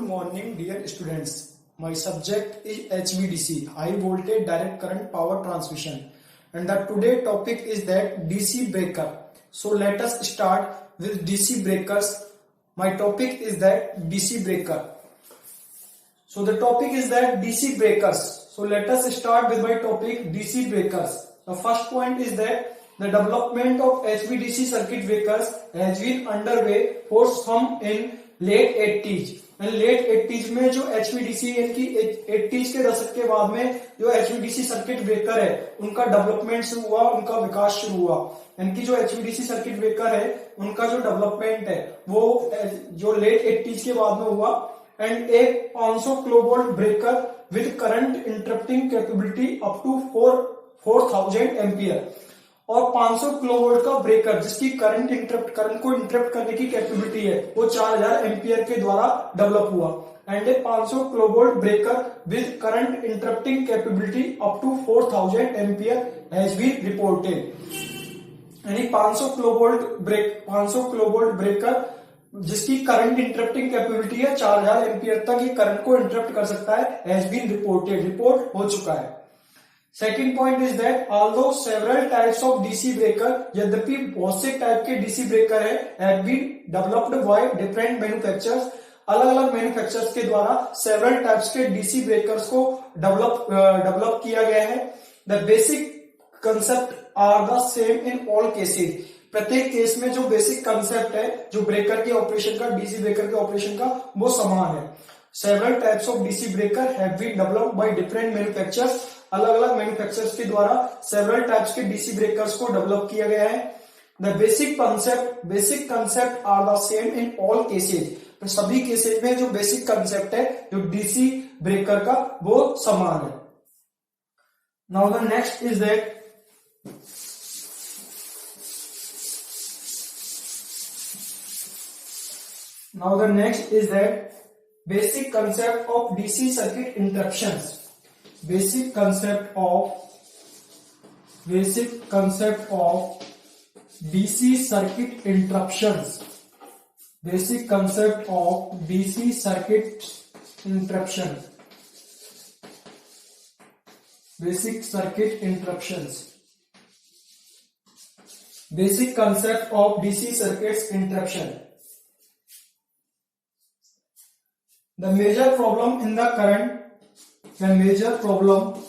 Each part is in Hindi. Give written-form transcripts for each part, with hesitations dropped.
morning, dear students. My subject is HVDC, High Voltage Direct Current Power Transmission, and the today topic is that DC breaker. So let us start with DC breakers. My topic is that DC breaker. So the topic is that DC breakers. So let us start with my topic DC breakers. The first point is that the development of HVDC circuit breakers has been underway for some in late 80s. Late 80s में जो HVDC यानी 80s के दशक के बाद में जो HVDC सर्किट ब्रेकर है उनका डेवलपमेंट शुरू हुआ, उनका विकास शुरू हुआ। यानी कि जो HVDC सर्किट ब्रेकर है उनका जो डेवलपमेंट है वो जो लेट 80s के बाद में हुआ। एंड एक 500 kilovolt breaker with current interrupting capability up to 4000 ampere और 500 किलोवोल्ट का ब्रेकर जिसकी करंट को इंटरप्ट करने की कैपेबिलिटी है वो 4000 एम्पियर के द्वारा डेवलप हुआ। And a 500 kilovolt breaker with current interrupting capability up to 4000 ampere has been reported. यानी 500 किलोवोल्ट ब्रेकर जिसकी करंट इंटरप्टिंग कैपेबिलिटी है 4000 एम्पियर तक ये करंट को इंटरप्ट कर सकता है, हैज बीन रिपोर्टेड, रिपोर्ट हो चुका है। Second point is that although several types of DC breaker, यद्यपि बहुत से टाइप के डीसी ब्रेकर है, have been developed by different manufacturers, अलग अलग मैन्युफैक्चरर्स के द्वारा सेवरल टाइप्स के डीसी ब्रेकर्स को डेवलप किया गया है। The basic concept are the same in all cases. प्रत्येक केस में जो बेसिक कंसेप्ट है जो ब्रेकर के ऑपरेशन का, डीसी ब्रेकर के ऑपरेशन का, वो समान है। Several types of DC breaker have been developed by different manufacturers, अलग अलग मैन्युफैक्चरर्स के द्वारा सेवरल टाइप्स के डीसी ब्रेकर्स को डेवलप किया गया है। The basic concept are the same in all cases. तो सभी केसेज में जो बेसिक कंसेप्ट है जो डीसी ब्रेकर का वो समान है। Now the next is that basic concept of DC circuit interruptions. Basic concept of DC circuit interruptions. Basic concept of DC circuit interruption. Basic circuit interruptions. Basic concept of DC circuits interruption. The major problem in the current, the major problem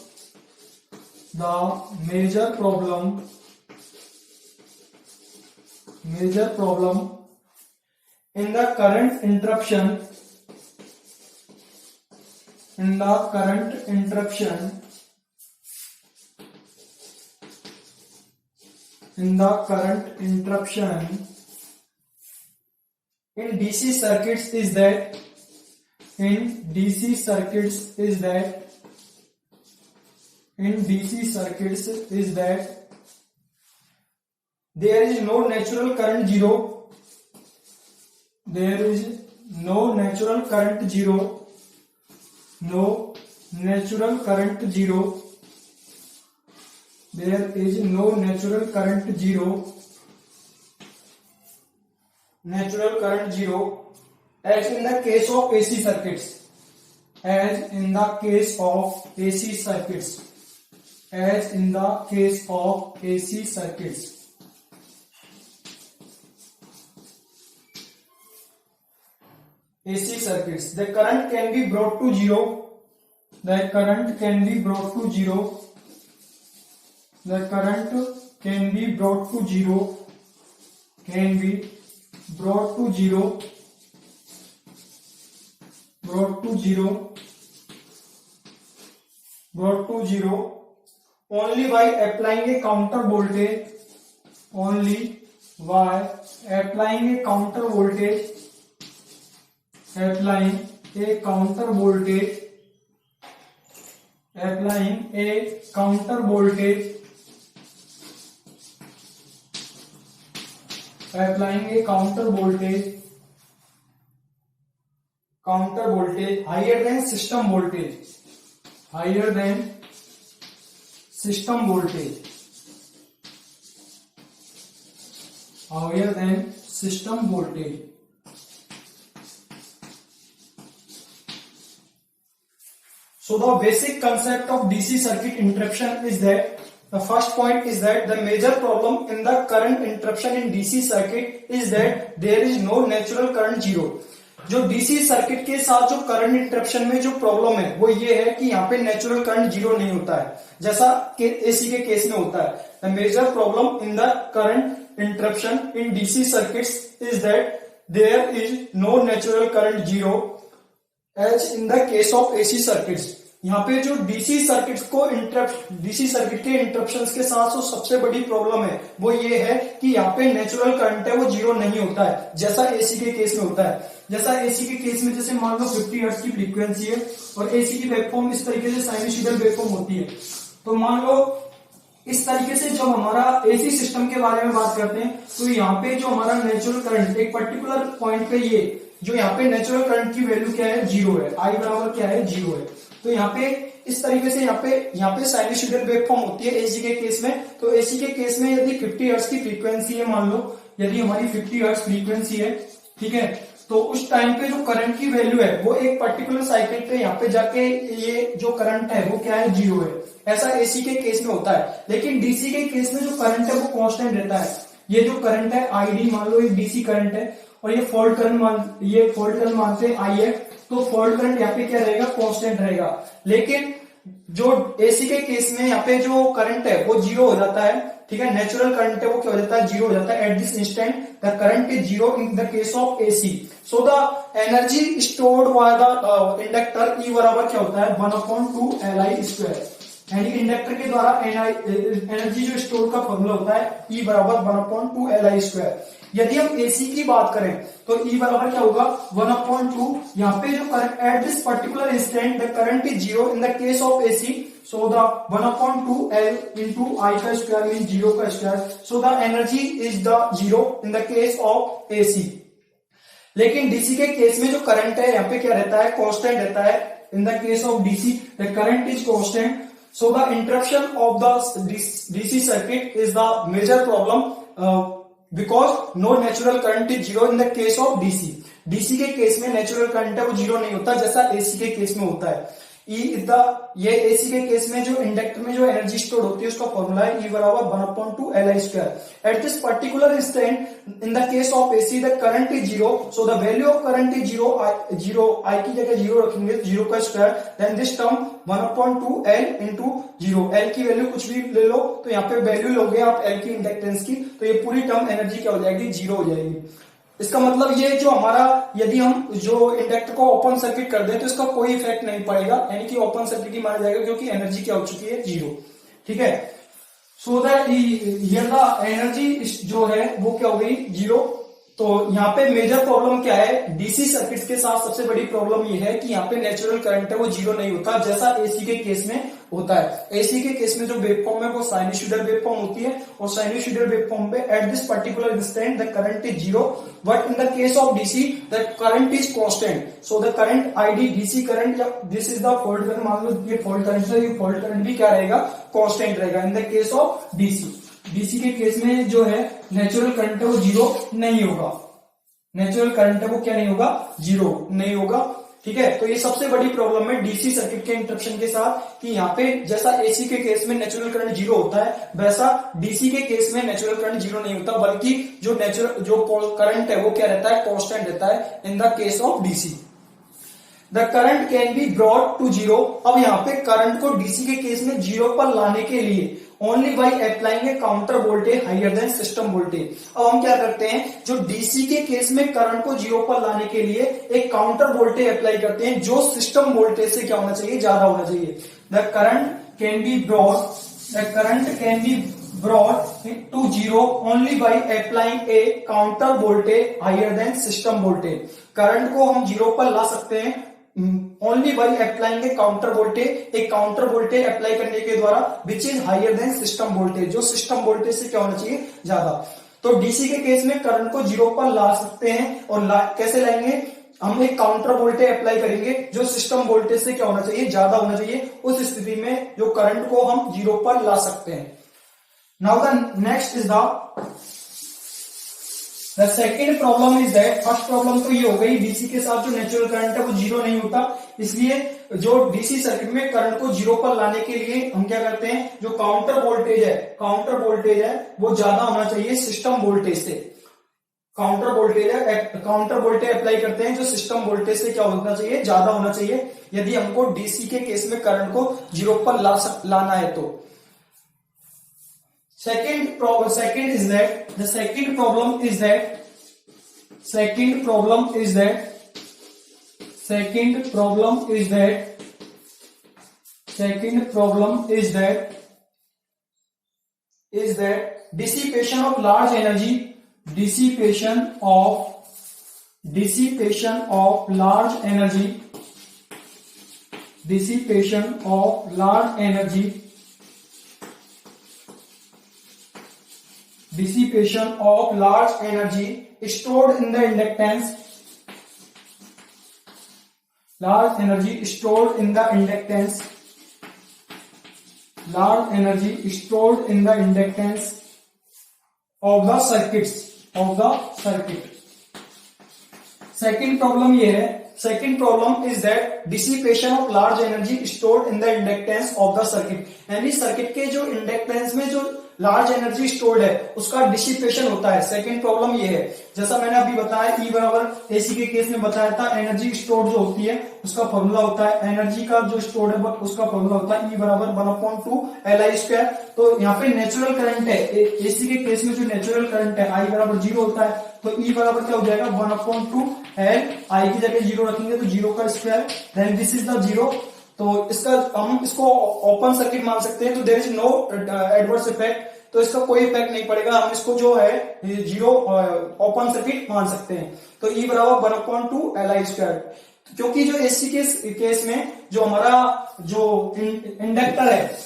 in the current interruption, in DC circuits is that there is no natural current zero. There is no natural current zero. There is no natural current zero as in the case of AC circuits. As in the case of AC circuits. AC circuits. The current can be brought to zero. The current can be brought to zero. Only by applying a counter voltage. Applying a counter voltage higher than system voltage. So the basic concept of DC circuit interruption is that the first point is that the major problem in the current interruption in DC circuit is that there is no natural current zero. जो डीसी सर्किट के साथ जो करंट इंटरप्शन में जो प्रॉब्लम है वो ये है कि यहाँ पे नेचुरल करंट जीरो नहीं होता है, जैसा कि एसी के केस में होता है. The major problem in the current interruption in DC circuits is that there is no natural current zero as in the case of AC circuits. यहाँ पे जो डीसी सर्किट को डीसी सर्किट के इंटरप्शन के साथ जो सबसे बड़ी प्रॉब्लम है वो ये है कि यहाँ पे नेचुरल करंट है वो जीरो नहीं होता है, जैसा एसी के केस में होता है. जैसा एसी के केस में जैसे मान लो 50 हर्ट्ज की फ्रीक्वेंसी है और एसी की वेवफॉर्म इस तरीके से साइनसॉइडल वेवफॉर्म होती है. तो मान लो इस तरीके से जब हमारा एसी सिस्टम के बारे में बात करते हैं तो यहाँ पे जो हमारा नेचुरल करंट एक पर्टिकुलर पॉइंट पे ये जो यहाँ पे नेचुरल करंट की वैल्यू क्या है, जीरो है. आई बराबर क्या है, जीरो है. तो यहाँ पे इस तरीके से यहाँ पे साइनसॉइडल वेवफॉर्म होती है एसी के केस में. तो एसी के केस में यदि 50 हर्ट्ज की फ्रीक्वेंसी है, मान लो यदि हमारी 50 हर्ट्ज फ्रीक्वेंसी है, ठीक है, तो उस टाइम पे जो करंट की वैल्यू है वो एक पर्टिकुलर साइकिल पे यहाँ पे जाके ये जो करंट है वो क्या है, जीरो है. ऐसा एसी के केस में होता है. लेकिन डीसी के केस में जो करंट है वो कांस्टेंट रहता है. ये जो करंट है आईडी मान लो एक डीसी करंट है और ये फॉल्ट करंट मानते हैं आई है, तो फॉल्ट करंट यहाँ पे क्या रहेगा, कांस्टेंट रहेगा. लेकिन जो एसी के केस में यहाँ पे जो करंट है वो जीरो हो जाता है, ठीक है, नेचुरल करंट है वो क्या हो जाता है, जीरो हो जाता है. At this instant the current is zero in the case of AC. So the energy stored by the inductor E बराबर क्या होता है, 1/2 Li स्क्वायर. यानी इंडक्टर के द्वारा एनर्जी जो स्टोर का फॉर्मूला होता है ई बराबर 1/2 Li स्क्वायर. यदि हम एसी की बात करें तो ई बराबर क्या होगा, 1/2. यहाँ पे जो current at this particular instant the current is zero in the case of AC. So the 1/2 L into I का स्क्वायर मीन जीरो का square. So the energy is the zero in the case of AC. लेकिन डीसी के केस में जो करंट है यहाँ पे क्या रहता है, कांस्टेंट रहता है. In the case of DC the current is constant. So the interruption of the DC circuit is the major problem because no natural current is zero in the case of DC. DC के केस में नेचुरल करंट है वो जीरो नहीं होता जैसा एसी के केस में होता है. ये एसी के केस में जो इंडक्टर में जो एनर्जी स्टोर होती है उसका फॉर्मूला है ई बराबर 1/2 Li square. At this particular instant in the case of AC the current is zero. So the value of current is zero. I की जगह जीरो रखेंगे, जीरो का square. Then this term 1/2 L into zero. L की वैल्यू कुछ भी ले लो तो यहाँ पे वैल्यू लोगे आप एल की इंडक्टेंस की, तो ये पूरी टर्म एनर्जी क्या हो जाएगी, जीरो हो जाएगी. इसका मतलब ये जो हमारा यदि हम जो इंडक्टर को ओपन सर्किट कर दें तो इसका कोई इफेक्ट नहीं पड़ेगा, यानी कि ओपन सर्किट ही माना जाएगा क्योंकि एनर्जी क्या हो चुकी है, जीरो. ठीक है. सो दैट एनर्जी जो है वो क्या हो गई, जीरो. तो यहाँ पे मेजर प्रॉब्लम क्या है, डीसी सर्किट्स के साथ सबसे बड़ी प्रॉब्लम ये है कि यहाँ पे नेचुरल करंट है वो जीरो नहीं होता जैसा एसी के केस में होता है. एसी के केस में जो वेवफॉर्म है वो साइनसॉइडल वेवफॉर्म होती है और साइनसॉइडल वेवफॉर्म पे at this particular instant the current is zero. But in the case of DC the current is constant. So the current ID DC current या this is the fault current, मान लो ये फॉल्ट करंट है, ये फॉल्ट करंट भी क्या रहेगा, कांस्टेंट रहेगा इन the case of DC. DC के केस में जो है नेचुरल करंट है वो जीरो नहीं होगा. नेचुरल करंट है वो क्या नहीं होगा, जीरो नहीं होगा. ठीक है. तो ये सबसे बड़ी प्रॉब्लम है डीसी सर्किट के इंटरप्शन के साथ कि यहाँ पे जैसा एसी के केस में नेचुरल करंट जीरो होता है वैसा डीसी के केस में नेचुरल करंट जीरो नहीं होता, बल्कि जो करंट है वो क्या रहता है, कांस्टेंट रहता है in the case of DC. The current can be brought to zero. अब यहाँ पे करंट को डीसी के केस में जीरो पर लाने के लिए only by applying a counter voltage higher than system voltage. अब हम क्या करते हैं, जो डीसी के केस में करंट को जीरो पर लाने के लिए एक काउंटर वोल्टेज अप्लाई करते हैं जो सिस्टम वोल्टेज से क्या होना चाहिए, ज्यादा होना चाहिए. The current can be brought to zero only by applying a counter voltage higher than system voltage. Current को हम जीरो पर ला सकते हैं only by applying a counter voltage. एक काउंटर वोल्टेज अप्लाई करने के द्वारा which is higher than system voltage, जो सिस्टम वोल्टेज से क्या होना चाहिए, ज्यादा. तो डीसी के केस में करंट को जीरो पर ला सकते हैं और कैसे लाएंगे, हम एक काउंटर वोल्टेज अप्लाई करेंगे जो सिस्टम वोल्टेज से क्या होना चाहिए, ज्यादा होना चाहिए. उस स्थिति में जो करंट को हम जीरो पर ला सकते हैं. Now the next is the the second problem is that, first problem तो ये हो गई डीसी के साथ जो नेचुरल करंट है वो जीरो नहीं होता, इसलिए जो डीसी सर्किट में करंट को जीरो पर लाने के लिए हम क्या करते हैं, जो काउंटर वोल्टेज है वो ज्यादा होना चाहिए सिस्टम वोल्टेज से। काउंटर वोल्टेज अप्लाई करते हैं जो सिस्टम वोल्टेज से क्या होना चाहिए, ज्यादा होना चाहिए, यदि हमको डीसी के केस में करंट को जीरो पर लाना है तो। second problem is that the second problem is that dissipation of large energy stored in the inductance, of the circuit। Second problem ये है, second problem is that dissipation of large energy stored in the inductance of the circuit, यानी सर्किट के जो इंडक्टेंस में जो लार्ज एनर्जी स्टोर्ड है उसका डिसिपेशन होता है। सेकेंड प्रॉब्लम ये है, जैसा मैंने अभी बताया ई बराबर एसी के केस में बताया था, एनर्जी स्टोर्ड जो होती है उसका फॉर्मूला होता है, एनर्जी का जो स्टोर्ड है उसका फॉर्मूला होता है ई बराबर 1/2 LI²। तो यहाँ पे नेचुरल करंट है, एसी के केस में जो नेचुरल करंट है आई बराबर 0 होता है, तो ई बराबर क्या हो जाएगा 1/2 L, आई की जगह 0 रखेंगे तो 0 का square, then this is the 0। तो इसका हम इसको ओपन सर्किट मान सकते हैं, तो there is no adverse effect, तो इसका कोई इफेक्ट नहीं पड़ेगा, हम इसको जो है 0 ओपन सर्किट मान सकते हैं। तो ई बराबर 1/2 LI²। क्योंकि जो एसी के केस में जो हमारा जो इंडक्टर है,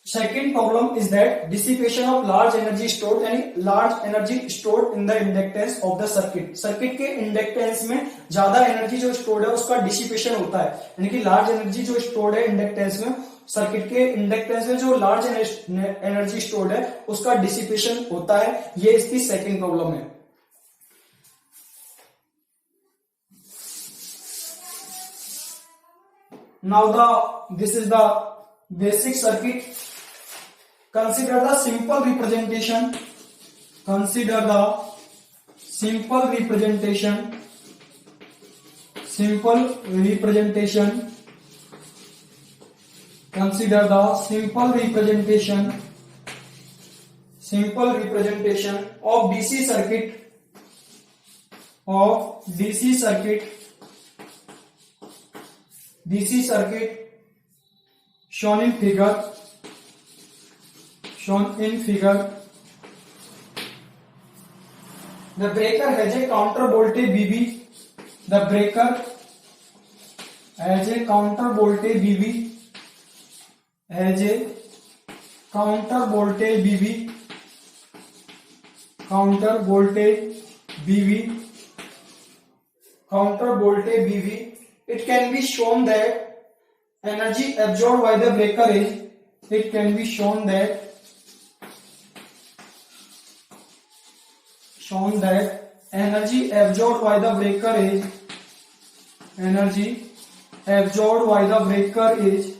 second problem is that dissipation of large energy stored, यानी large energy stored in the inductance of the circuit, circuit के इंडक्टेंस में ज्यादा एनर्जी जो स्टोर्ड है उसका डिसिपेशन होता है, यानी कि लार्ज एनर्जी जो स्टोर्ड है इंडक्टेंस में, सर्किट के इंडक्टेंस में जो लार्ज एनर्जी स्टोर्ड है उसका डिसिपेशन होता है, ये इसकी सेकेंड प्रॉब्लम है। Now this is the basic circuit। Consider the simple representation Consider the simple representation of DC circuit shown in figure। The breaker has a counter voltage VB। The breaker has a counter voltage VB। It can be shown that energy absorbed by the breaker is, energy absorbed by the breaker is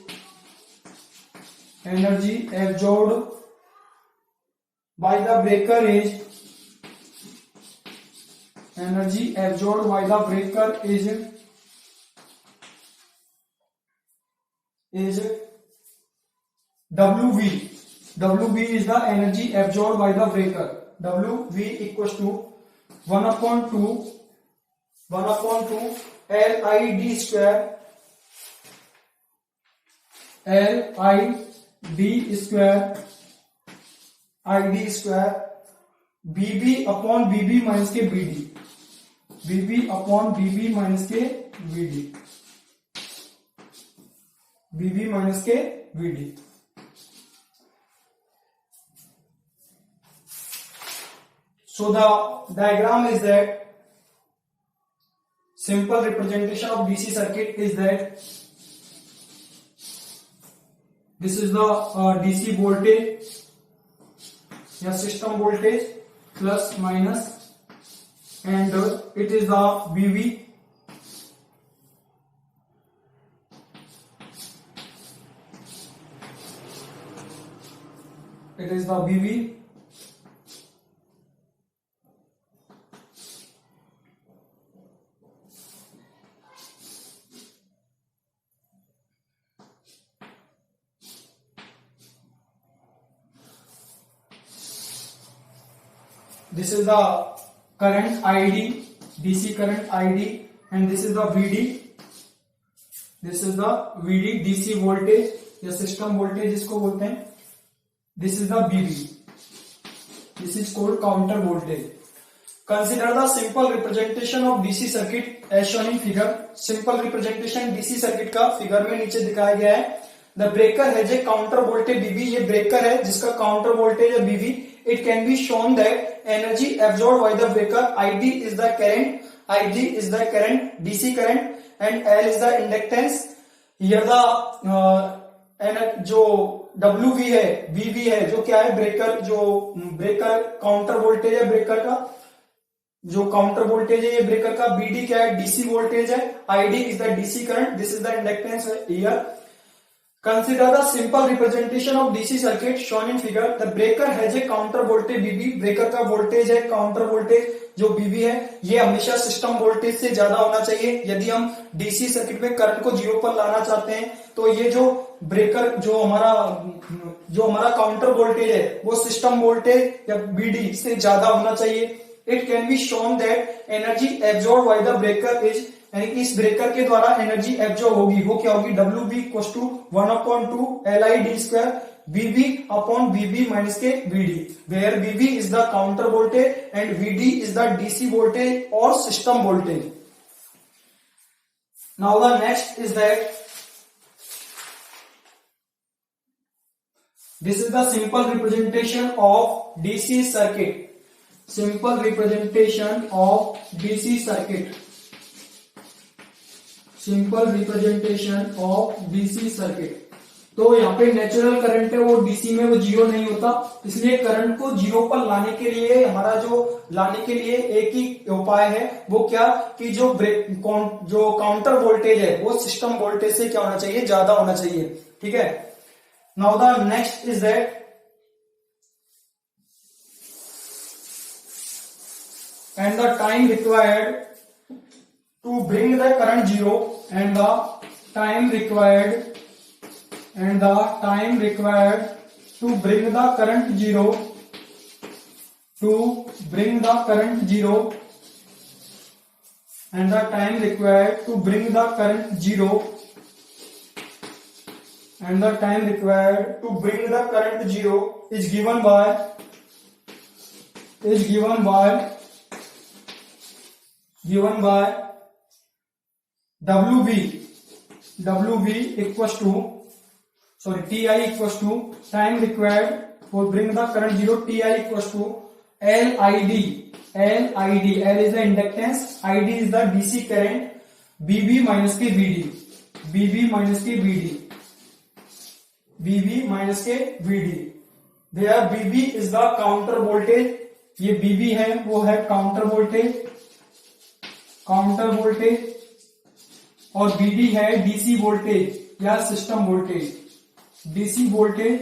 WV is the energy absorbed by the breaker। WV equals to 1/2 LID square BB upon BB minus के BD So the diagram is that simple representation of DC circuit is that this is the DC voltage या system voltage plus minus and it is the VV. It is the VV. This is the current ID, DC current ID, and this is the VD. This is the VD, DC voltage या सिस्टम वोल्टेज जिसको बोलते हैं. This is the VB. This is called counter voltage. Consider the simple representation of DC circuit as shown in figure. Simple representation DC circuit का फिगर में नीचे दिखाया गया है. The breaker has a counter voltage VB. ये ब्रेकर है जिसका काउंटर वोल्टेज है VB. It can be shown that energy absorbed by the breaker, ID is the current, IG is the current, DC current, and L is the inductance. Here the जो WV है, VV है, जो क्या है ब्रेकर, जो ब्रेकर काउंटर वोल्टेज है ब्रेकर का, जो काउंटर वोल्टेज है ये ब्रेकर का. BD क्या है, DC वोल्टेज है. ID is the DC current, this is the inductance here. Consider the simple representation of DC circuit shown in figure. The breaker has a counter voltage VB. Breaker का वोल्टेज है काउंटर वोल्टेज जो VB है. ये हमेशा सिस्टम वोल्टेज से ज्यादा होना चाहिए. यदि हम DC सर्किट में करंट को जीरो पर लाना चाहते हैं तो ये जो ब्रेकर जो हमारा काउंटर वोल्टेज है वो सिस्टम वोल्टेज या BD से ज्यादा होना चाहिए. It can be shown that energy absorbed by the breaker is, यानी कि इस ब्रेकर के द्वारा एनर्जी एब्जॉर्ब होगी वो क्या होगी, WB equal to 1/2 LID² VB upon VB minus K VD, where VB is the counter voltage and VD is the DC voltage और system voltage. Now the next is that this is the simple representation of DC circuit. Simple representation of DC circuit. Simple representation of DC circuit. तो यहाँ पे नेचुरल करंट है वो DC में वो जीरो नहीं होता, इसलिए करंट को जीरो पर लाने के लिए हमारा लाने के लिए एक ही उपाय है वो क्या कि जो काउंटर वोल्टेज है वो सिस्टम वोल्टेज से क्या होना चाहिए, ज्यादा होना चाहिए. ठीक है. Now the next is that and the time required to bring the current zero and the time required to bring the current zero and the time required to bring the current zero and the time required to bring the current zero is given by WV equals to TI equals to time required for bring the current zero. TI equals to LID. L is the inductance, ID is the DC current, BB minus के VD. BB minus के VD. There BB is the counter voltage. ये BB है वो है काउंटर वोल्टेज और BD है DC वोल्टेज या सिस्टम वोल्टेज. DC वोल्टेज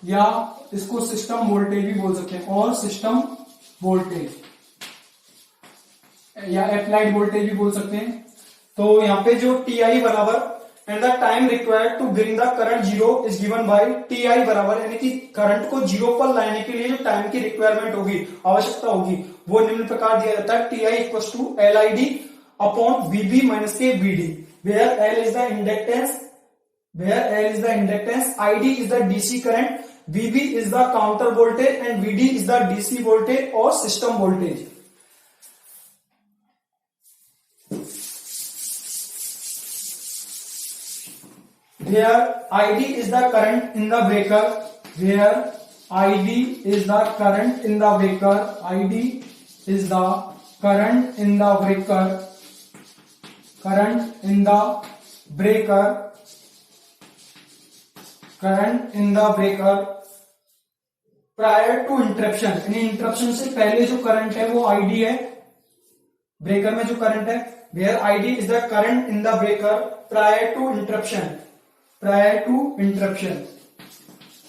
या इसको सिस्टम वोल्टेज भी बोल सकते हैं और सिस्टम वोल्टेज या अप्लाइड वोल्टेज भी बोल सकते हैं. तो यहाँ पे जो TI बराबर and the time required to bring the current zero is given by TI बराबर, यानी कि करंट को जीरो पर लाने के लिए जो टाइम की रिक्वायरमेंट होगी, आवश्यकता होगी, वो निम्न प्रकार दिया जाता है. TI equal to LID upon VB minus K VD, where L is the inductance, ID is the DC current, VB is the counter voltage and VD is the DC voltage और system voltage. Where ID is the current in the breaker, ID is the current in the breaker, prior to interruption, यानी इंटरप्शन से पहले जो करंट है वो ID है ब्रेकर में जो करंट है, where ID is the current in the breaker prior to interruption, prior to interruption.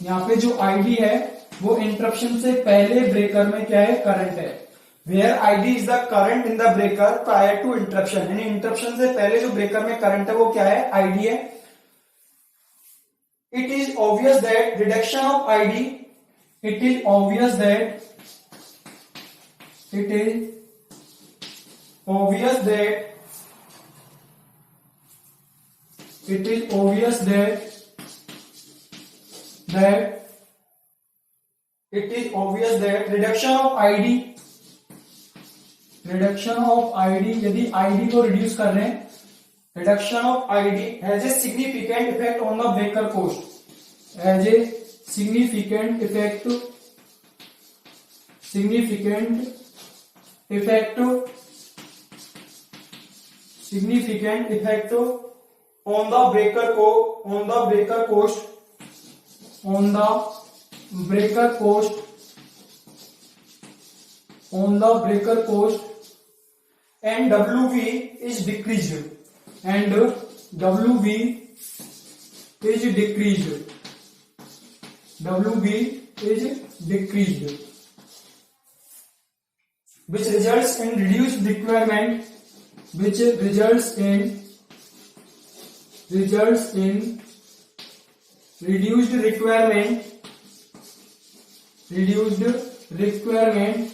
यहाँ पे जो आईडी है वो इंटरप्शन से पहले ब्रेकर में क्या है, करंट है। Where ID is the current in the breaker prior to interruption, यानी इंटरप्शन से पहले जो ब्रेकर में करंट है वो क्या है, आईडी है। It is obvious that reduction of ID, it is obvious that, it is obvious that, it is obvious that it is obvious that reduction of id, reduction of id, यदि id को रिड्यूस कर रहे हैं, reduction of id has a significant effect on the breaker cost, has a significant effect, significant effect on the breaker on the breaker cost, on the breaker cost, on the breaker cost, and WV is decreased, and WV is decreased, WV is decreased, which results in reduced requirement, which results in reduced requirement, reduced requirement,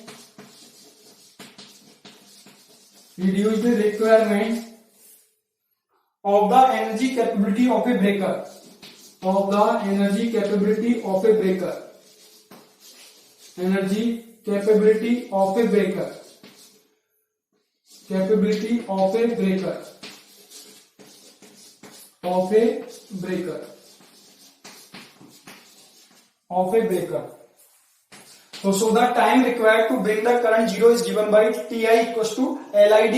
reduced requirement of the energy capability of a breaker, of the energy capability of a breaker, energy capability of a breaker, capability of a breaker, of a breaker, of a breaker. So the time required to bring the current zero is given by Ti equals to LID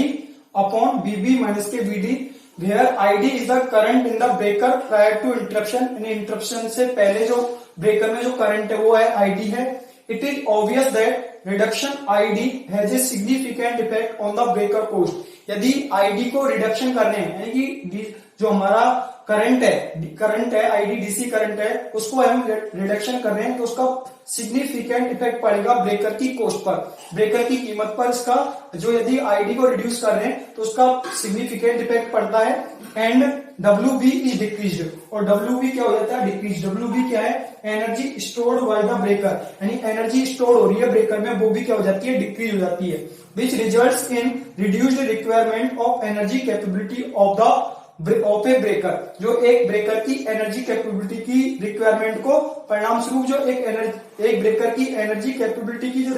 upon BB minus K VD, where ID is the current in the breaker prior to interruption, यानी इंटरप्शन से पहले जो ब्रेकर में जो करंट है वो है ID है। It is obvious that reduction ID has a significant effect on the breaker cost, यदि ID को रिडक्शन करने हैं, यानी कि जो हमारा करंट है आईडी डीसी करंट है, उसको हम रिडक्शन कर रहे हैं तो उसका सिग्निफिकेंट इफेक्ट पड़ेगा ब्रेकर की कॉस्ट पर, ब्रेकर की कीमत पर। इसका जो यदि आईडी को रिड्यूस कर रहे हैं तो उसका सिग्निफिकेंट इफेक्ट पड़ता है। एंड WB इज डिक्रीज्ड, और WB क्या हो जाता है, डिक्रीज। WB क्या है, energy stored by the breaker, यानी एनर्जी स्टोर हो रही है ब्रेकर में, वो भी क्या हो जाती है, डिक्रीज हो जाती है। Which results in reduced requirement of energy capability of A breaker, जो एक ब्रेकर की एनर्जी कैपेबिलिटी की रिक्वायरमेंट को परिणाम स्वरूप जो एक ब्रेकर की एनर्जी कैपेबिलिटी की जो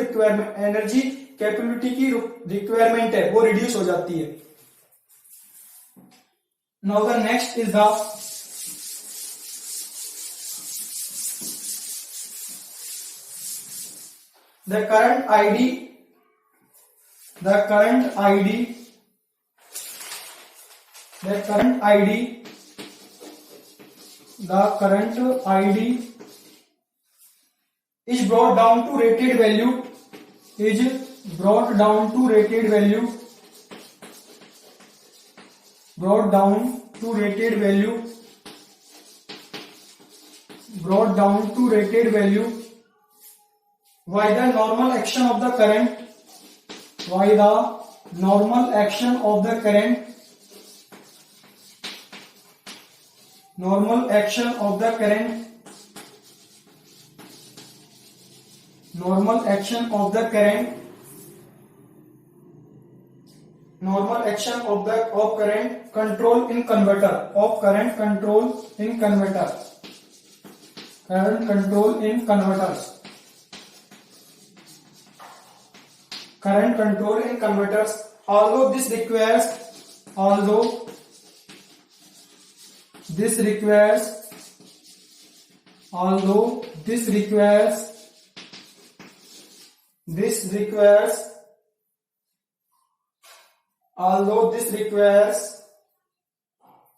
एनर्जी कैपेबिलिटी की रिक्वायरमेंट है वो रिड्यूस हो जाती है। Now the next is the current ID, the current ID is brought down to rated value, brought down to rated value by the normal action of the current, by the normal action of the current, normal action of the current, normal action of the current, normal action of current control in converter, of current control in converter, current control in converters, current control in converters. Although this requires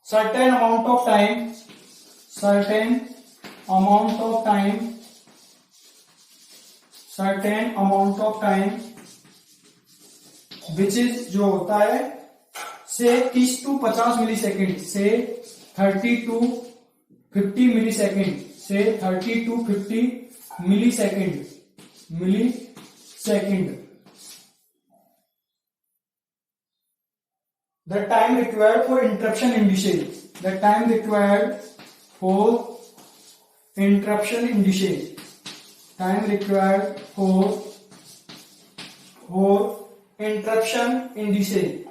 certain amount of time, which is जो होता है से 30 to 50 मिली सेकेंड, से 30 to 50 मिली सेकेंड, से 30 to 50 millisecond, millisecond. The time required for interruption indices. The time required for interruption indices. Time required for interruption indices.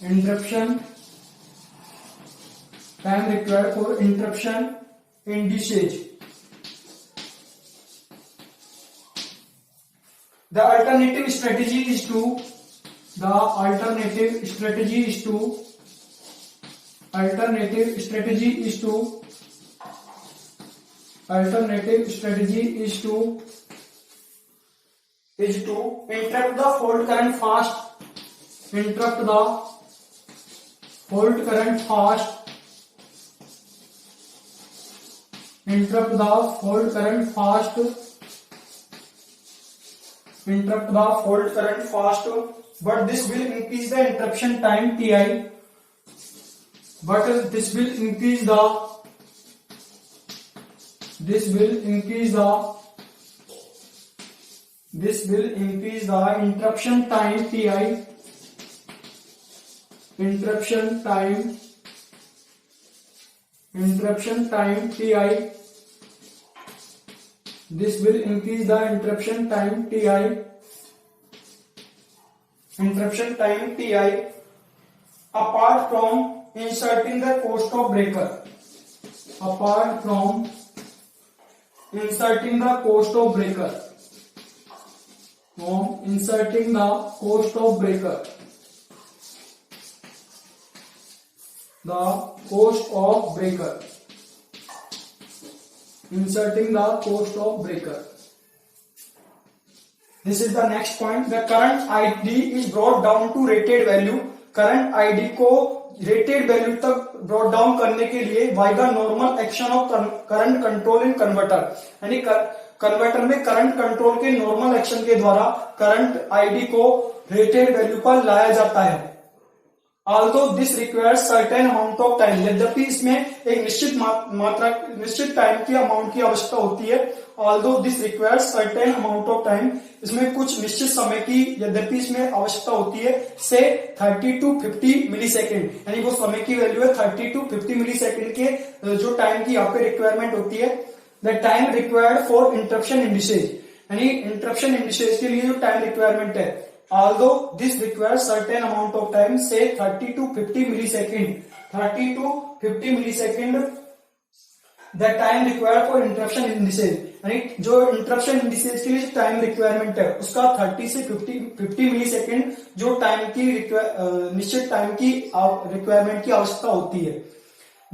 Interruption. Time required for interruption indices. The alternative strategy is to interrupt the fault current fast. Interrupt the fault current fast. Interrupt the fault current fast. Interrupt the fault current fast. But this will increase the interruption time Ti. But this will increase the interruption time Ti. Interruption time Ti. This will increase the interruption time Ti. Interruption time Ti apart from inserting the cost of breaker. Apart from inserting the cost of breaker. From inserting the cost of breaker. The cost of breaker. Inserting the cost of breaker. This is the next point. The current ID is brought down to rated value. Current ID को rated value तक brought down करने के लिए by the normal action of current control in converter. यानी कन्वर्टर में करंट कंट्रोल के नॉर्मल एक्शन के द्वारा करंट आईडी को रेटेड वैल्यू पर लाया जाता है। Although this requires certain amount of time, यद्यपि इसमें एक निश्चित टाइम की अमाउंट की आवश्यकता होती है। Although this requires certain amount of time, इसमें कुछ निश्चित समय की यद्यपि इसमें आवश्यकता होती है, से 30 to 50 मिली सेकेंड, यानी वो समय की वैल्यू है 30 to 50 मिली सेकेंड के जो टाइम की यहाँ पे रिक्वायरमेंट होती है। The time required for interruption indices, यानी इंटरप्शन इंडिसेज के लिए जो टाइम रिक्वायरमेंट है, although this requires certain amount of time, say 30 to 50 millisecond, 30 to 50 millisecond, the time required for interruption indices, यानी जो इंटरप्शन इंडिसेज के लिए टाइम रिक्वायरमेंट है उसका 30 से 50 मिलीसेकेंड जो टाइम की निश्चित टाइम की रिक्वायरमेंट की आवश्यकता होती है।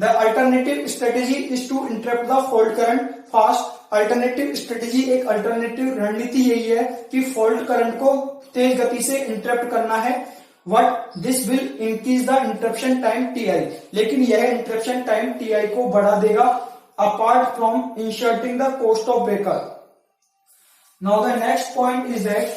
The alternative strategy is to interrupt the fault current fast. Alternative strategy, एक अल्टरनेटिव रणनीति यही है कि फॉल्ट करंट को तेज गति से इंटरप्ट करना है। What this will increase the interruption time TI, लेकिन यह इंटरप्शन टाइम टीआई को बढ़ा देगा apart from inserting the cost of breaker. Now the next point is that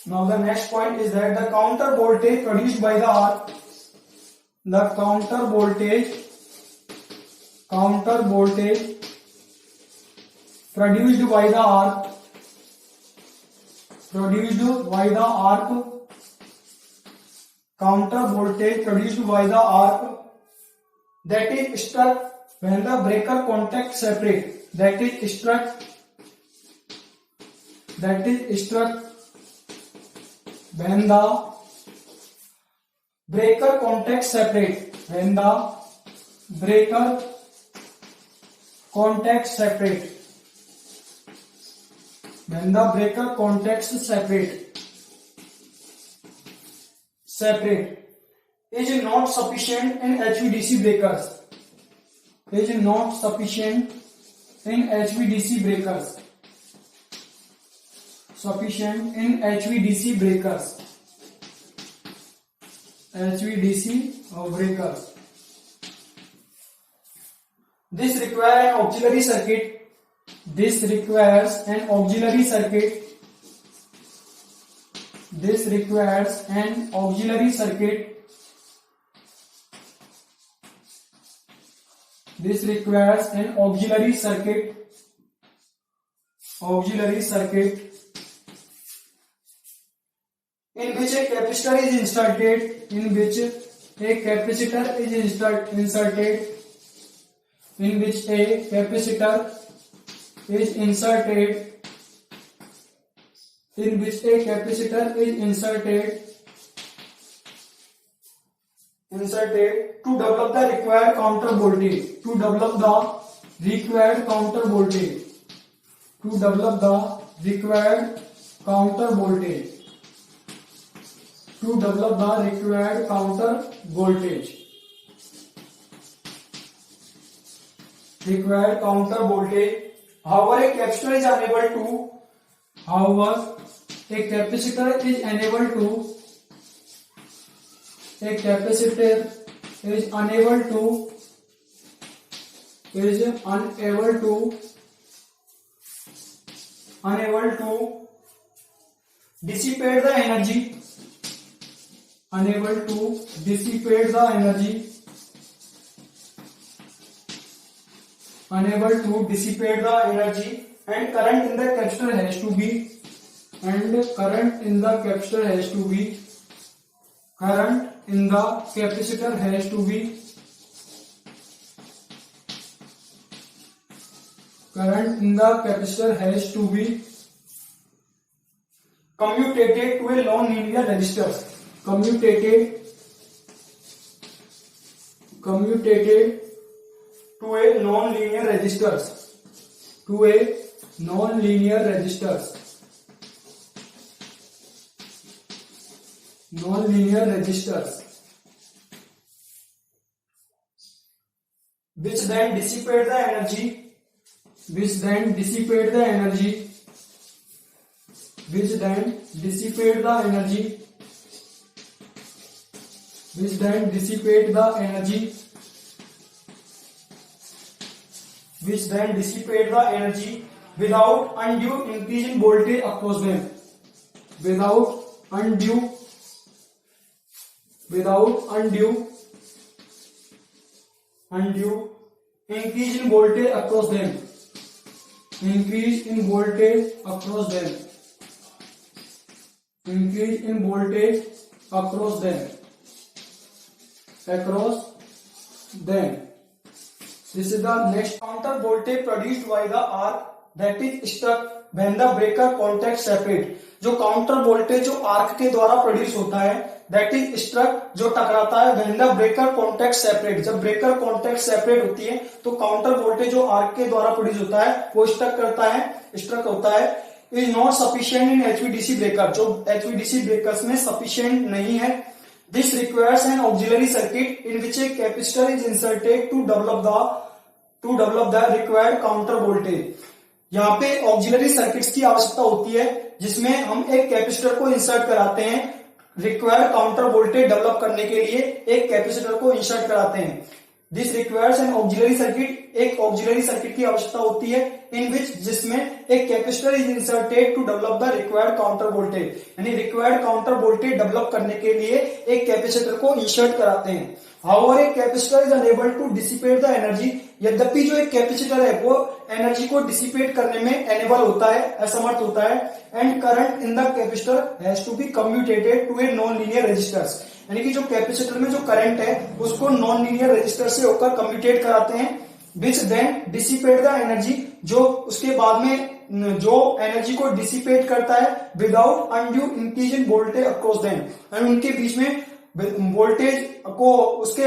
Now the next point is that the counter voltage produced by the arc, the counter voltage produced by the arc, counter voltage produced by the arc that is struck when the breaker contact separate, that is struck when the breaker contact separate, when the breaker contact separate, when the breaker contacts separate is not sufficient in HVDC breakers, is not sufficient in HVDC breakers, sufficient in HVDC breakers, HVDC breakers. This requires an auxiliary circuit. This requires an auxiliary circuit. This requires an auxiliary circuit. This requires an auxiliary circuit. Auxiliary circuit in which a capacitor is inserted. In which a capacitor is inserted. In which a capacitor is inserted. In which a capacitor is inserted to develop the required counter voltage. To develop the required counter voltage. To develop the required counter voltage. To develop the required counter voltage. Required counter voltage. However, a capacitor is unable to. However, a capacitor is unable to. A capacitor is unable to. Is unable to. Unable to dissipate the energy. Unable to dissipate the energy. Unable to dissipate the energy, and current in the capacitor has to be. And current in the capacitor has to be. Current in the capacitor has to be. Current in the capacitor has to be commutated to a non-linear resistor. Commutated to a non-linear resistors. To a non-linear resistors. Non-linear resistors. Which then dissipate the energy. Which then dissipate the energy. Which then dissipate the energy. Which then dissipate the energy. Which then dissipate the energy without undue increase in voltage across them. Without undue increase in voltage across them. Increase in voltage across them. Increase in voltage across them. Across them. This is the next counter voltage produced by the arc that is struck when the breaker contact separate. जो काउंटर वोल्टेज जो आर्क के द्वारा प्रोड्यूस होता है दैट इज स्ट्रक जो टकराता है when the breaker contact separate. जब ब्रेकर कॉन्टैक्ट सेपरेट होती है तो काउंटर वोल्टेज जो आर्क के द्वारा प्रोड्यूस होता है वो स्ट्रक होता है is not sufficient in HVDC breaker. जो एचवीडीसी ब्रेकर्स में सफिशिएंट नहीं है. This requires an auxiliary circuit in which a capacitor is inserted to develop the required counter voltage. यहाँ पे ऑक्सिलरी सर्किट्स की आवश्यकता होती है जिसमें हम एक कैपेसिटर को इंसर्ट कराते हैं. रिक्वायर्ड काउंटर वोल्टेज डेवलप करने के लिए एक कैपेसिटर को इंसर्ट कराते हैं. This requires an auxiliary circuit. एक ऑक्सिलरी सर्किट की आवश्यकता होती है इन विच जिसमें एक capacitor is inserted to develop the required counter voltage. यानी रिक्वायर्ड काउंटर वोल्टेज डेवलप करने के लिए एक कैपेसिटर को इंसर्ट कराते हैं. However a capacitor is unable to dissipate the energy. यद्यपि जो एक कैपेसिटर है वो एनर्जी को डिसिपेट करने में एनेबल होता है, असमर्थ होता है. And current in the capacitor has to be commutated to a non linear resistors. यानी कि जो कैपेसिटर में जो करंट है उसको नॉन लीनियर रेजिस्टर से होकर कम्यूटेट कराते हैं. Which then dissipate the energy. जो उसके बाद में जो एनर्जी को डिसिपेट करता है without undue increase in voltage across them. And उनके बीच में वोल्टेज को उसके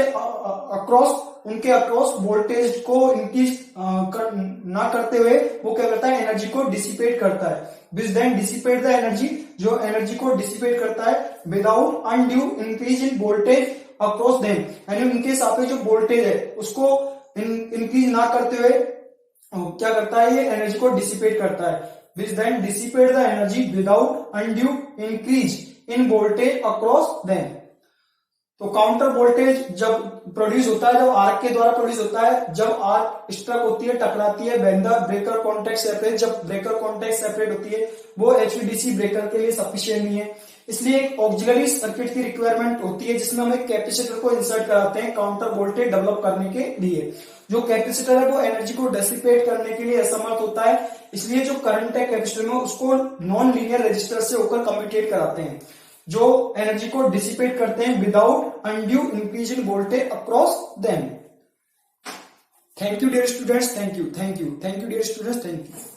अक्रॉस वोल्टेज को इंक्रीज ना करते हुए वो क्या करता है एनर्जी को डिसिपेट करता है. Which then dissipate the energy. जो एनर्जी को डिसिपेट करता है without undue increase in voltage across them. यानी उनके सापेक्ष जो वोल्टेज है उसको इंक्रीज ना करते हुए क्या करता है ये एनर्जी को डिसिपेट करता है. Which then dissipate the energy without undue increase in voltage across them. तो काउंटर वोल्टेज जब प्रोड्यूस होता है, जब आर्क के द्वारा प्रोड्यूस होता है, जब आर्क स्ट्रक होती है, टकराती है, when the breaker contact separate, जब ब्रेकर कॉन्टैक्ट सेपरेट होती है, वो एचवीडीसी ब्रेकर के लिए सफिशिएंट नहीं है। इसलिए एक ऑक्सिलरी सर्किट की रिक्वायरमेंट होती है जिसमें हम एक कैपेसिटर को इंसर्ट कराते हैं काउंटर वोल्टेज डेवलप करने के लिए। जो कैपेसिटर है वो एनर्जी को डेसिपेट करने के लिए असमर्थ होता है, इसलिए जो करंट है कैपेसिटर में उसको नॉन लीनियर रेजिस्टर से होकर कम्युनिकेट कराते हैं, जो एनर्जी को डिसिपेट करते हैं without undue increase in voltage across them. Thank you dear students, thank you dear students, thank you.